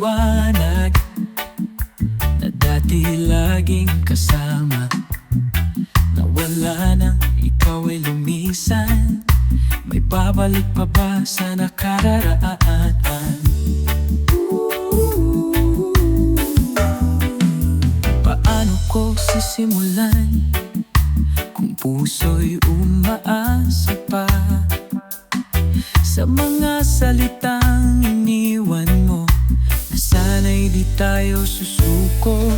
liwanag na dati laging kasama. Nawala nang ikaw ay lumisan, may babalik pa ba sa nakararaan? Paano ko sisimulan kung puso'y umaasa pa sa mga salitang iniwan mo, na sana'y di tayo susuko?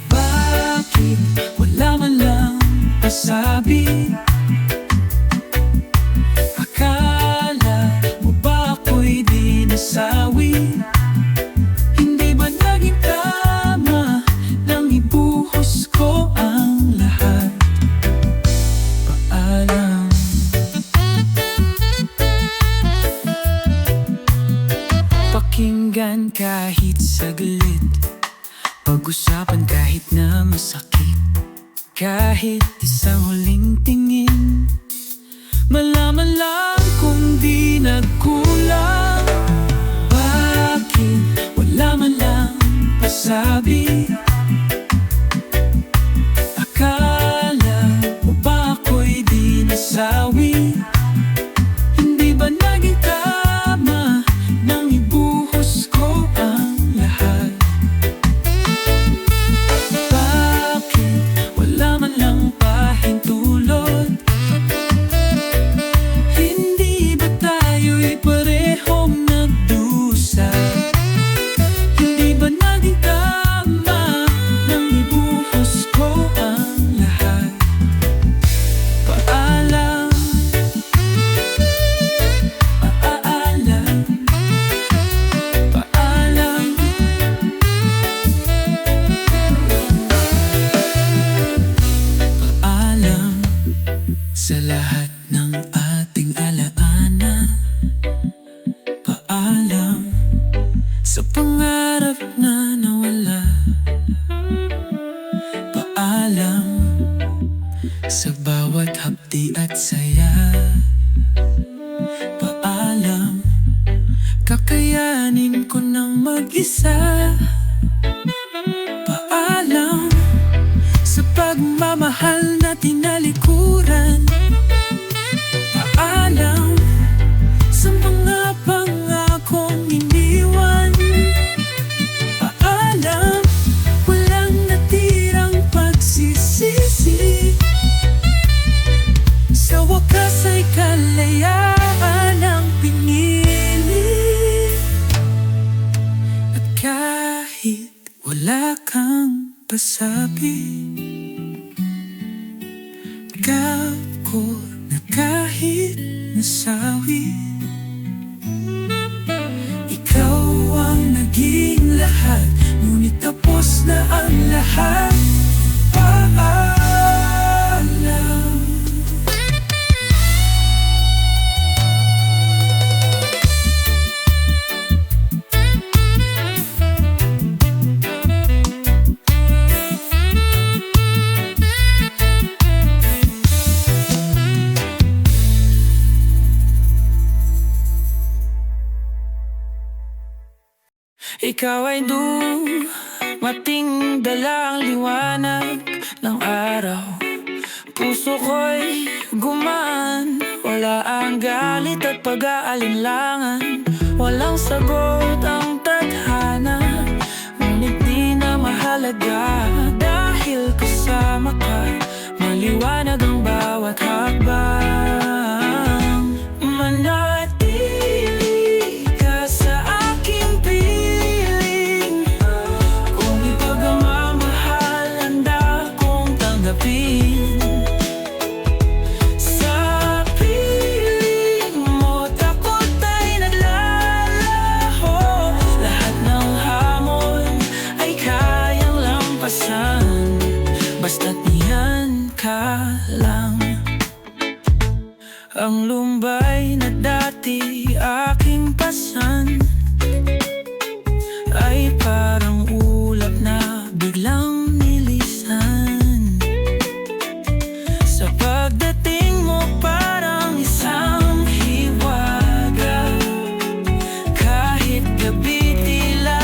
Bakit wala man lang pasabi? Akala mo ba ako'y di nasawi? Hindi ba naging tama nang ibuhos ko ang lahat? Paalam. Pakinggan kahit saglit, pag-usapan kahit na masakit, kahit isang huling tingin, malaman lang kung di nagkulang. Bakit wala man lang pasabi? Akala mo ba ako'y di nasawi? Hindi ba naging tama nang ibuhos ko ang lahat? Bakit wala man lang pahintulot? Hindi ba tayo'y parehong nagdusa? Hindi ba naging tama nang ibuhos ko ang lahat? Paalam. Paalam. Paalam. Paalam sa lahat ng ating alaala. Paalam sa pangarap na nawala. Paalam sa bawat hapdi at saya. Paalam, kakayanin ko nang mag-isa. Paalam sa pagmamahal na tinalikuran. Paalam sa mga pangakong iniwan. Paalam, walang natirang pagsisisi. Sa wakas ay kalayaan ang pinili. At kahit wala kang pasabi, ikaw ko na kahit nasawi. Ikaw ang naging lahat, ngunit tapos na ang lahat. Paalam. Ikaw ay dumating, dala ang liwanag ng araw. Puso ko'y gumaan, wala ang galit at pag-aalinlangan. Walang sagot ang tadhana, ngunit di na mahalaga. Dahil kasama ka, maliwanag ang bawat hakbang. Manatili ka sa aking piling, kung ipagmamahal handa kong tanggapin. Sa piling mo takot ay naglalaho, lahat ng hamon ay kayang lampasan, basta't niyan ka lang. Ang lumbay na dati aking pasan ay parang ulap na biglang nilisan. Sa pagdating mo parang isang hiwaga, kahit gabi tila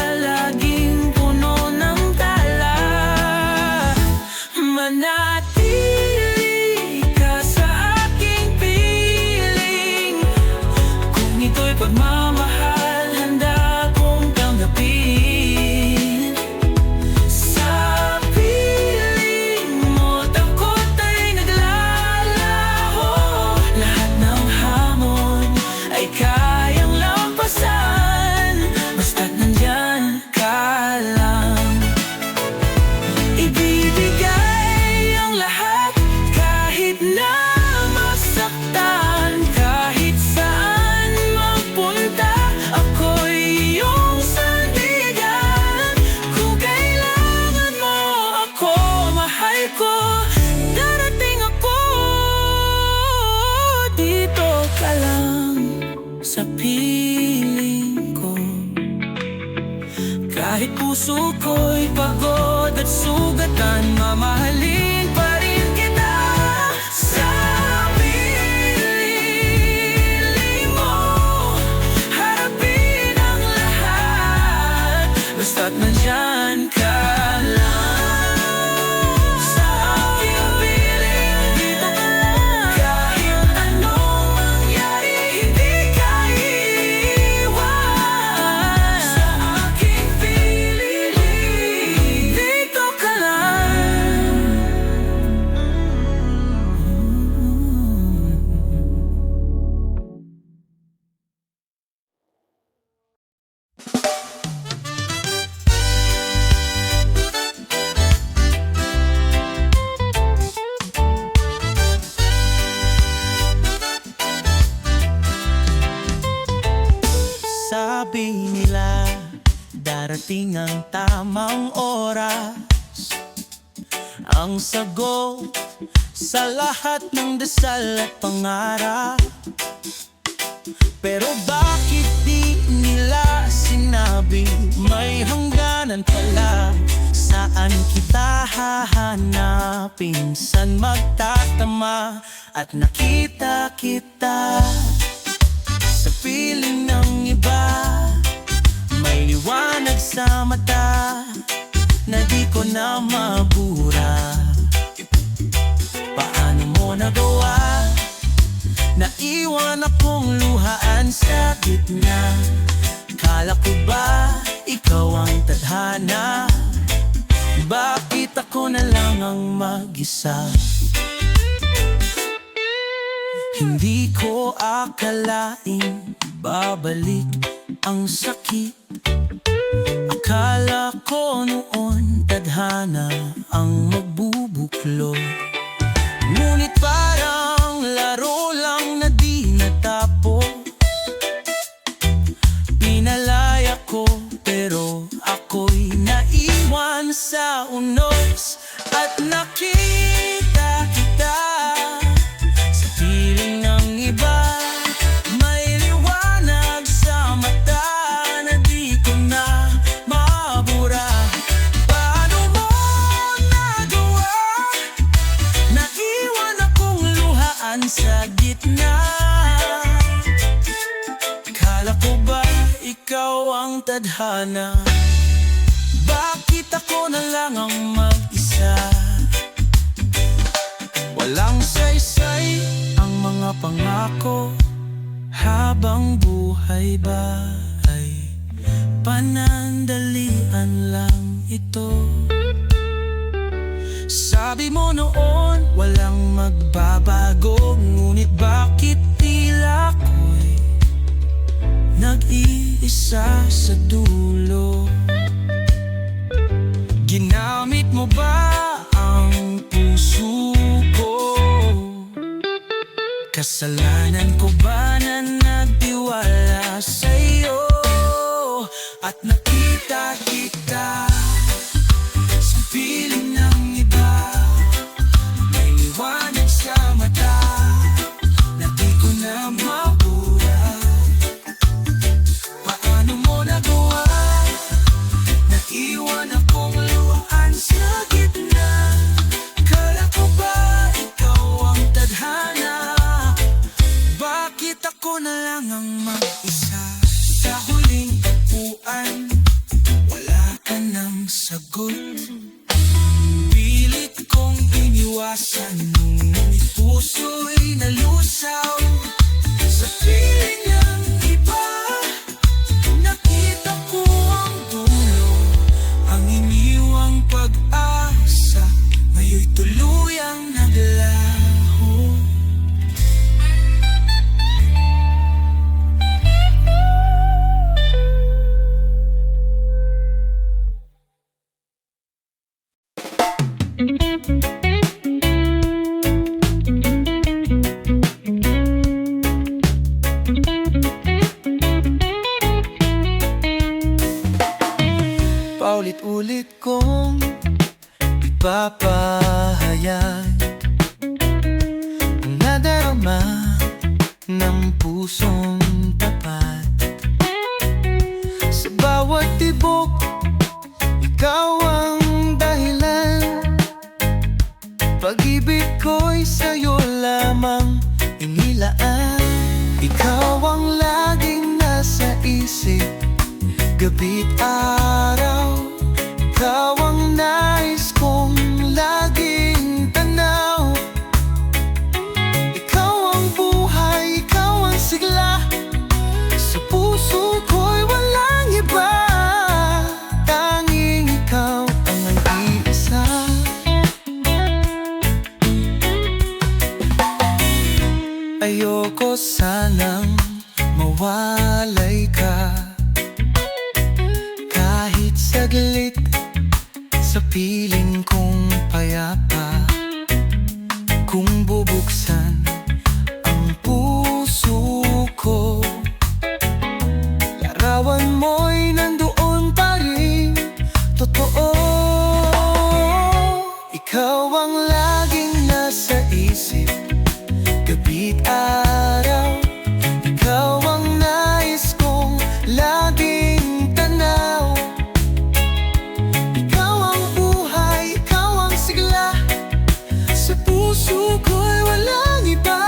Kahit puso ko'y pagod at sugatan, mamahalin pa rin kita sa piling mo. Harapin ang lahat, basta't nandyan ka lang. Sa aking piling, dito ka lang. Kahit anong mangyari, hindi ka iiwan. Sa aking piling, dito ka lang. Sabi nila, darating ang tamang oras, ang sagot sa lahat ng dasal at pangarap. Pero bakit di nila sinabi may hangganan pala? Saan kita hahanapin? San magtatama at nakita kita? Sa piling ng iba, may liwanag sa mata na di ko na mabura. Paano mo nagawa? Naiwan akong luhaan sa gitna. Kala ko ba ikaw ang tadhana? Bakit ako na lang ang mag-isa? Hindi ko akalain babalik ang sakit. Akala ko noon tadhana ang magbubuklo. Ngunit parang laro lang na di natapos. Pinalaya ko pero ako'y naiwan sa unos. At nakita kita sa piling ng iba. May liwanag sa mata na di ko na mabura. Paano mo nagawa? Naiwan akong luhaan sa gitna. Kala ko ba ikaw ang tadhana? Bakit ako na lang ang mag-isa? Walang saysay ang mga pangako. Habang buhay ba ay panandalian lang ito? Sabi mo noon walang magbabago, ngunit bakit tila ko'y nag-iisa sa dulo? Ginamit mo ba ang puso ko? Kasalanan ko ba na nagtiwala sa'yo? At nakita kita sa piling ng iba. May liwanag sa mata na di ko na mabura. Paano mo nagawa? Naiwan akong luhaan sa gitna. Kala ko ba ikaw ang tadhana? Bakit ako na lang ang mag-isa? Sa huling upuan, wala ka ng sagot. Pilit kong iniwasan, ngunit puso'y nalusaw. Sa piling ng iba, nakita ko ang dulo. Ang iniwang pag-asa, ngayon'y tuluyang naglaho. Paulit-ulit kong ipapahayag ang nadarama ng pusong tapat. Sa bawat tibok ko'y sa'yo lamang inilaan. Ikaw ang laging nasa isip, gabi't araw. Ikaw ang nais kong laging tanaw. Ikaw ang buhay, ikaw ang sigla. Sa puso ko'y walang iba, tanging ikaw ang nag-iisa. Ayoko sanang mawalay ka, kahit saglit sa piling kong payapa. Kung bubuksan ang puso ko, larawan mo'y nandoon pa rin, totoo. Ikaw ang laging nasa isip, gabi't araw. Ikaw ang nais kong laging tanaw. Ikaw ang buhay, ikaw ang sigla. Sa puso ko'y walang iba,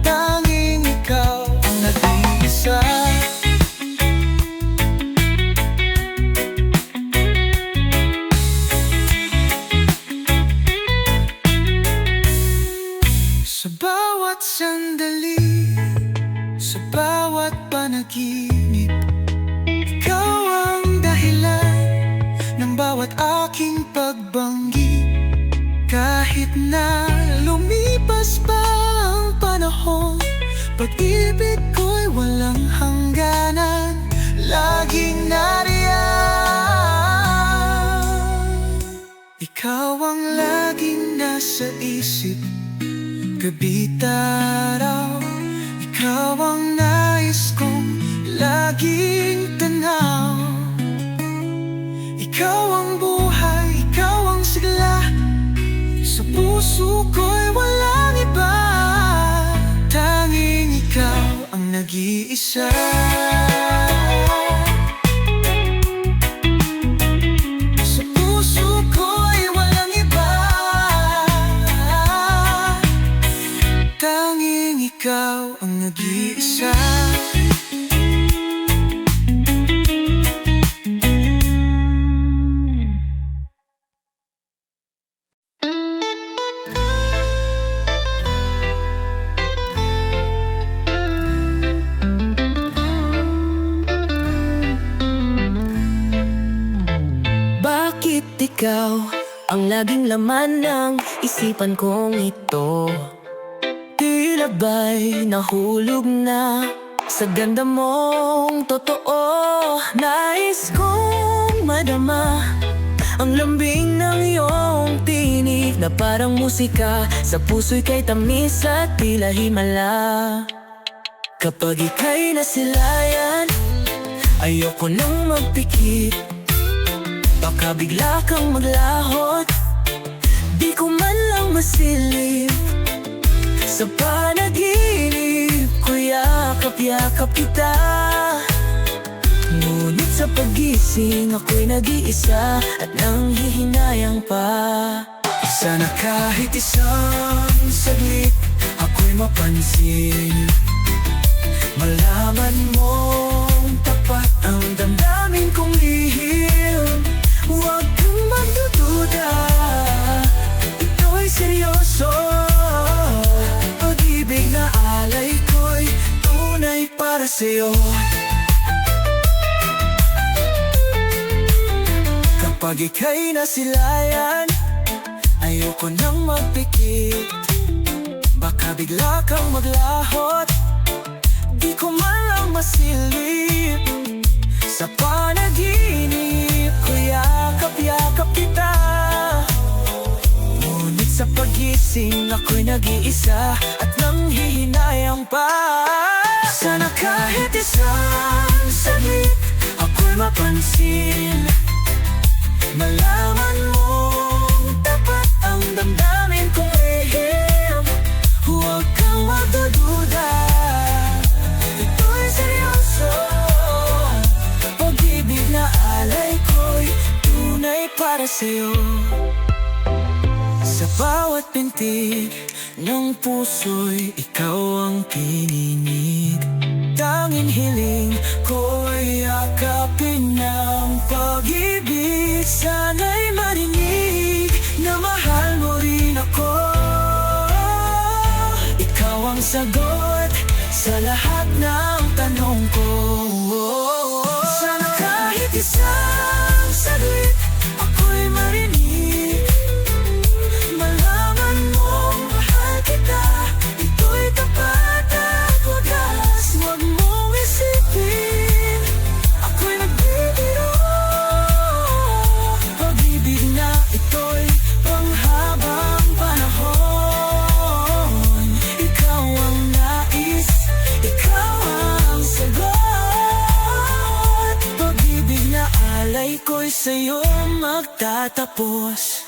tanging ikaw ang nag-iisa. Sa bawat sandali, sa bawat panaginip, ikaw ang dahilan ng bawat aking pagbanggi. Kahit na lumipas pa ang panahon, pag-ibig ko'y walang hangganan, laging nariyan. Ikaw ang laging nasa isip, gabi't araw. Ikaw ang nais kong laging tanaw. Ikaw ang buhay, ikaw ang sigla. Sa puso ko'y walang iba, tanging ikaw ang nag-iisa. Sa puso ko'y walang iba, tanging ikaw ang nag-iisa. Bakit ikaw ang laging laman ng isipan kong ito? Tila ba'y nahulog na sa ganda mong totoo? Nais kong madama ang lambing ng iyong tinig, na parang musika sa puso'y kay tamis at tila himala. Kapag ika'y nasilayan, ayoko nang magpikit. Baka bigla kang maglahot, di ko man lang masilip. Sa panaginip ko yakap-yakap kita, ngunit sa paggising ako'y nag-iisa at nanghihinayang pa. Sana kahit isang saglit ako'y mapansin, malaman mong tapat ang damdamin kong lihim. Huwag kang magdududa, ito'y seryoso. Pag-ibig na alay ko'y tunay para sa'yo. Kapag ika'y nasilayan, ayoko nang magpikit. Baka bigla kang maglahot, di ko man lang masilip. Sa panaginip ko yakap-yakap kita, ngunit sa paggising ako'y nag-iisa at nanghihinayang pa. Sana kahit isang saglit ako'y mapansin, malaman mong tapat ang damdamin kong lihim. Huwag kang magdududa, ito'y seryoso. Pag-ibig na alay ko'y tunay para sa'yo. Sa bawat pintig ng puso'y ikaw ang pininig. Tanging hiling ko'y yakapin ng pag-ibig. Sana'y marinig na mahal mo rin ako. Ikaw ang sagot sa lahat ng tanong ko. Sana kahit isang saglit ako'y marinig, malaman mong mahal kita. Ito'y tapat at wagas, huwag mong isipin ako'y nagbibiro. Pag-ibig na ito'y panghabang panahon. Ikaw ang nais, ikaw ang sagot. Pag-ibig na alay ko'y sa'yo magtatapos.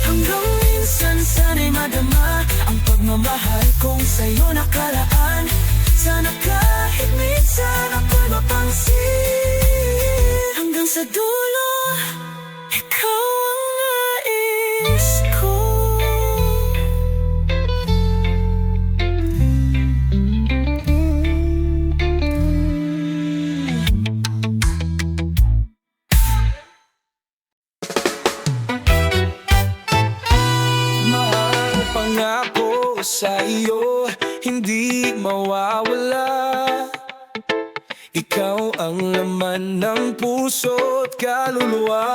Hanggang minsan sana'y madama ang pagmamahal kong sa'yo nakalaan. Sana kahit minsan ako'y mapansin, hanggang sa dulo, ikaw ang nais ko. Pangako sa iyo, hindi mawawala. Ikaw ang laman ng puso't kaluluwa.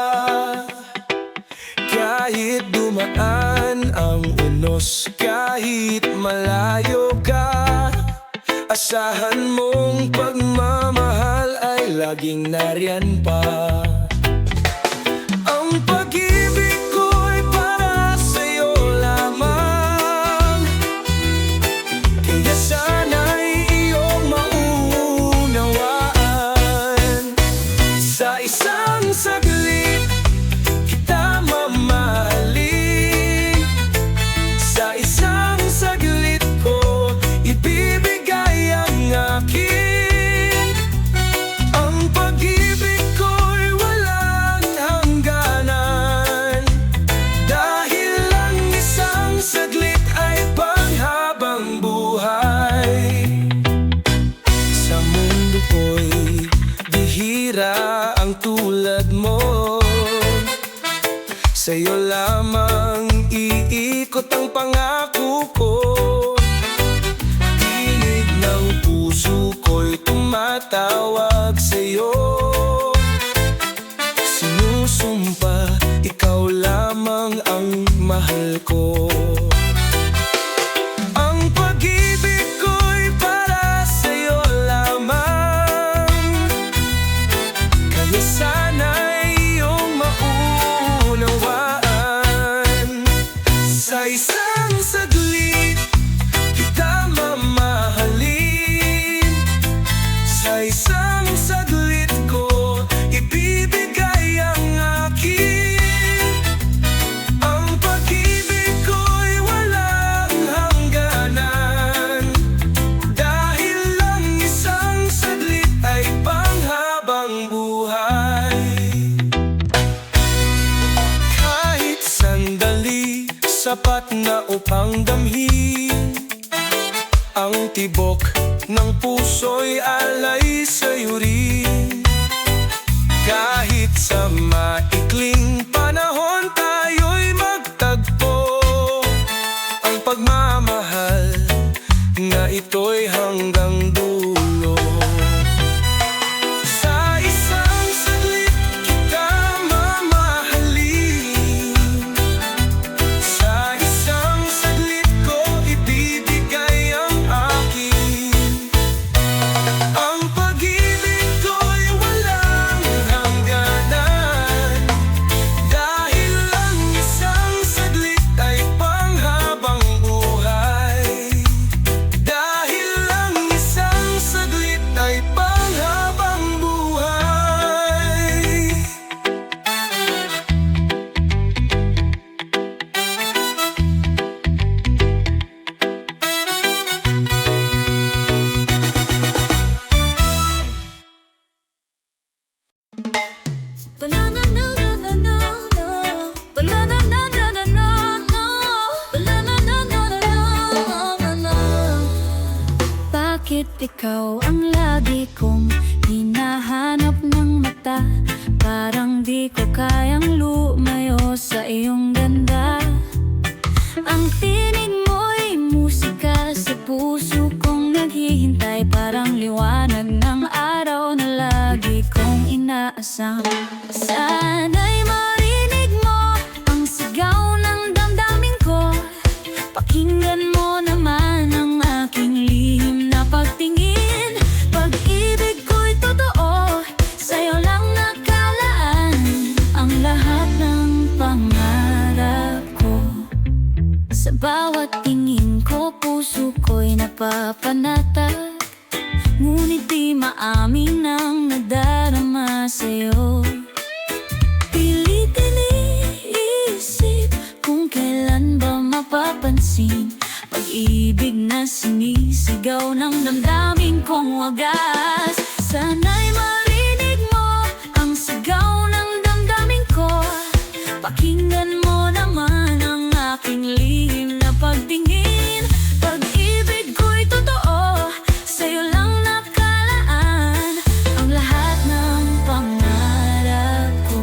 Kahit dumaan ang unos, kahit malayo ka, asahan mong pagmamahal ay laging nariyan pa. Ang pag-ibig ko'y para sa'yo lamang, kaya sana'y iyong maunawaan. Sa isang saglit kita mamahalin, sa isang saglit ko ibibigay ang akin. Ang pag-ibig ko'y walang hangganan, dahil lang isang saglit ay panghabang buhay. Sa mundo ko'y bihira ang tulad mo, sa'yo lamang iikot ang pangako ko. Tinig ng puso ko'y tumatawag sa'yo. Sinusumpa, ikaw lamang ang mahal ko. Ang pag-ibig ko'y para sa'yo lamang, kaya sana'y iyong maunawaan. Sa isang saglit kita mamahalin, sa isang saglit ko ibibigay ang akin. Ang pag-ibig ko'y walang hangganan, dahil lang isang saglit ay panghabang buhay. Kahit sandali, sapat na upang damhin ang tibok ng puso'y alay sa'yo rin. Kahit sa maikling panahon tayo'y magtagpo, ang pagmamahal na ito'y hanggang dulo. Sa isang saglit kita mamahalin, sa isang saglit ko ibibigay ang akin. Ang pag-ibig Bakit ikaw ang lagi kong hinahanap ng mata? Parang di ko kayang lumayo sa iyong ganda. Ang tinig mo'y musika sa puso kong naghihintay. Parang liwanag ng araw na lagi kong inaasam. Sana'y marinig mo ang sigaw ng damdamin ko. Pakinggan mo naman ang aking lihim na pagtingin. Pag-ibig ko'y totoo, sa'yo lang nakalaan ang lahat ng pangarap ko. Sa bawat tingin ko, puso ko'y napapanatag. Ngunit di maamin ang nadarama sa'yo. Pilitin iisip kung kailan ba mapapansin pag-ibig na sinisigaw ng damdamin kong wagas. Sana'y marinig mo ang sigaw ng damdamin ko. Pakinggan mo naman ang aking lihim na pagtingin. Pag-ibig ko'y totoo, sa'yo lang nakalaan ang lahat ng pangarap ko.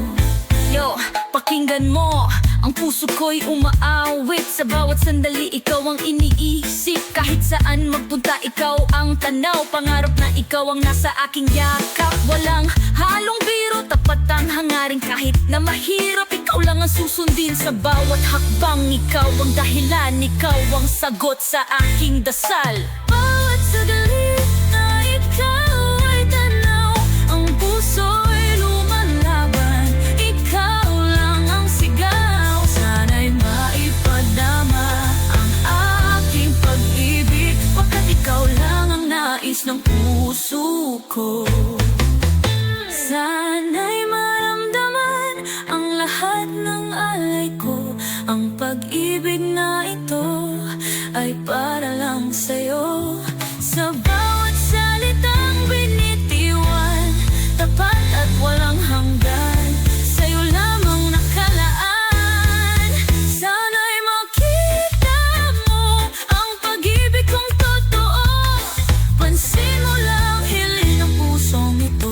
Yo, pakinggan mo, ang puso ko'y umaawit. Sa bawat sandali, ikaw ang iniisip. Kahit saan magpunta, ikaw ang tanaw. Pangarap na ikaw ang nasa aking yakap. Walang halong biro, tapat ang hangarin. Kahit na mahirap, ikaw lang ang susundin. Sa bawat hakbang, ikaw ang dahilan. Ikaw ang sagot sa aking dasal. Bawat sandali na ikaw ay tanaw, ang puso'y lumalaban. Ikaw lang ang sigaw. Sana'y maipadama ang aking pag-ibig, pagkat ikaw lang ang nais ng puso ko. Sana'y maramdaman ang lahat ng alay ko. Ang pag-ibig na ito ay para lang sa'yo. Sa bawat salitang binitiwan, tapat at walang hanggan, sa'yo lamang nakalaan. Sana'y makita mo ang pag-ibig kong totoo. Pansin mo lang hiling ng pusong ito.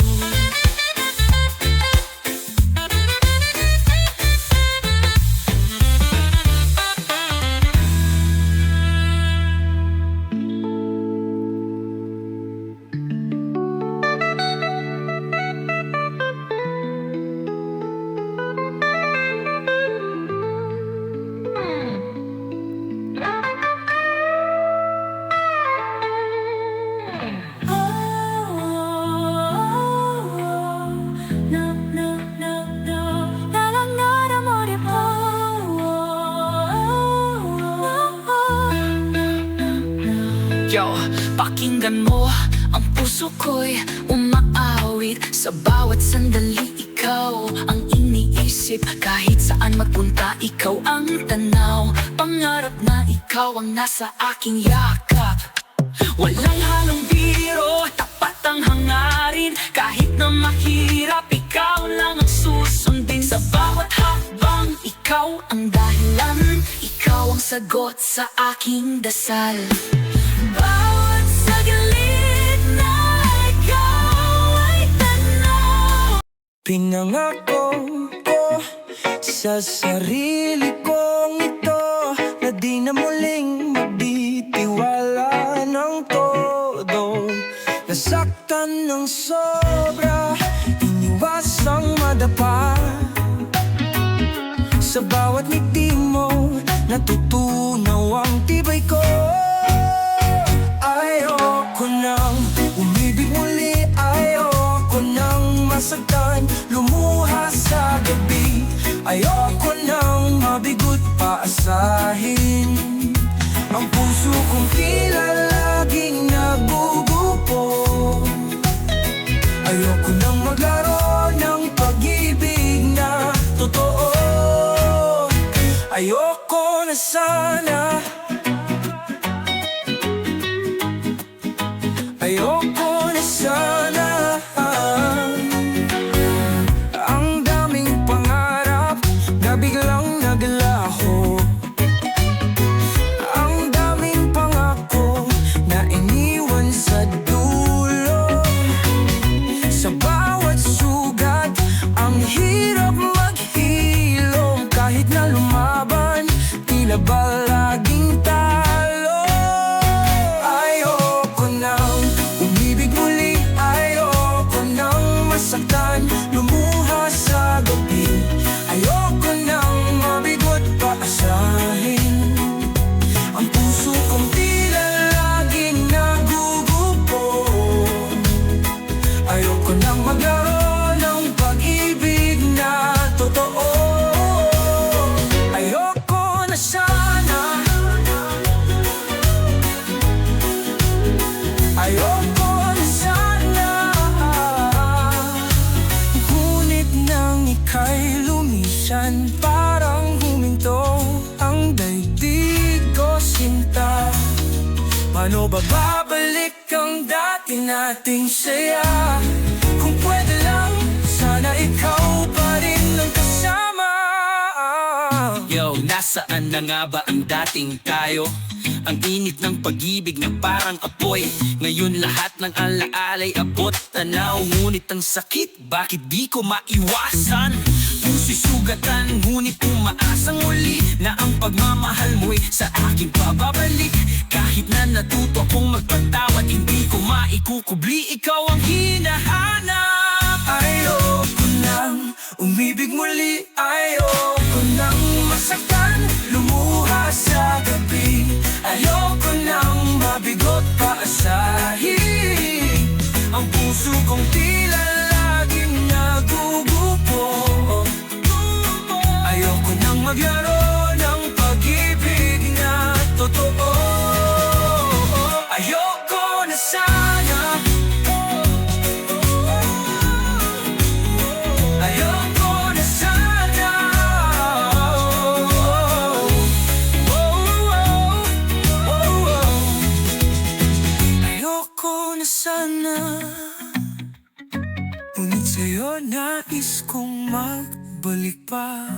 Yo, pakinggan mo, ang puso ko'y umaawit. Sa bawat sandali, ikaw ang iniisip. Kahit saan magpunta, ikaw ang tanaw. Pangarap na ikaw ang nasa aking yakap. Walang halong biro, tapat ang hangarin. Kahit na mahirap, ikaw lang ang susundin. Sa bawat hakbang, ikaw ang dahilan. Ikaw ang sagot sa aking dasal. Bawat saglit na ikaw ay tanaw. Pinangako ko sa sarili kong ito na di na muling magbitiwala ng todo. Nasaktan ng sobra, iniwasang madapa. Sa bawat ngiti mo, natutunaw ang tibay ko. Ayoko nang umibig muli, ayoko nang masagdan, lumuha sa gabi. Ayoko nang mabigot paasahin ang puso kong tila laging nagugupo. Ayoko nang maglaro ng pag-ibig na totoo. Ayoko na sana. Ayoko na sana. Ang daming pangarap na biglang naglaho. Ang daming pangako na iniwan sa ika'y lumisan, parang huminto ang daigdig ko, sinta. Paano ba babalik ang dati nating saya? Kung pwede lang, sana ikaw pa rin ang kasama. Yo, nasaan na nga ba ang dating tayo? Ang init ng pag-ibig na parang apoy. Ngayon lahat ng alaala'y abot tanaw. Ngunit ang sakit, bakit di ko maiwasan? Puso'y sugatan, ngunit umaasang muli na ang pagmamahal mo'y sa akin pababalik. Kahit na natuto akong magpatawad, hindi ko maikukubli, ikaw ang hinahanap. Ayoko nang umibig muli, ayoko nang masaktan, lumuha sa gabi. Ayoko nang mabigot pa asahin ang puso kong tila laging nagugupo. Ayoko nang maglaro ng pag-ibig na totoo. Ayoko na sana. Ayoko na sana. Ayoko na sana. Ngunit sa'yo nais kong magbalik pa.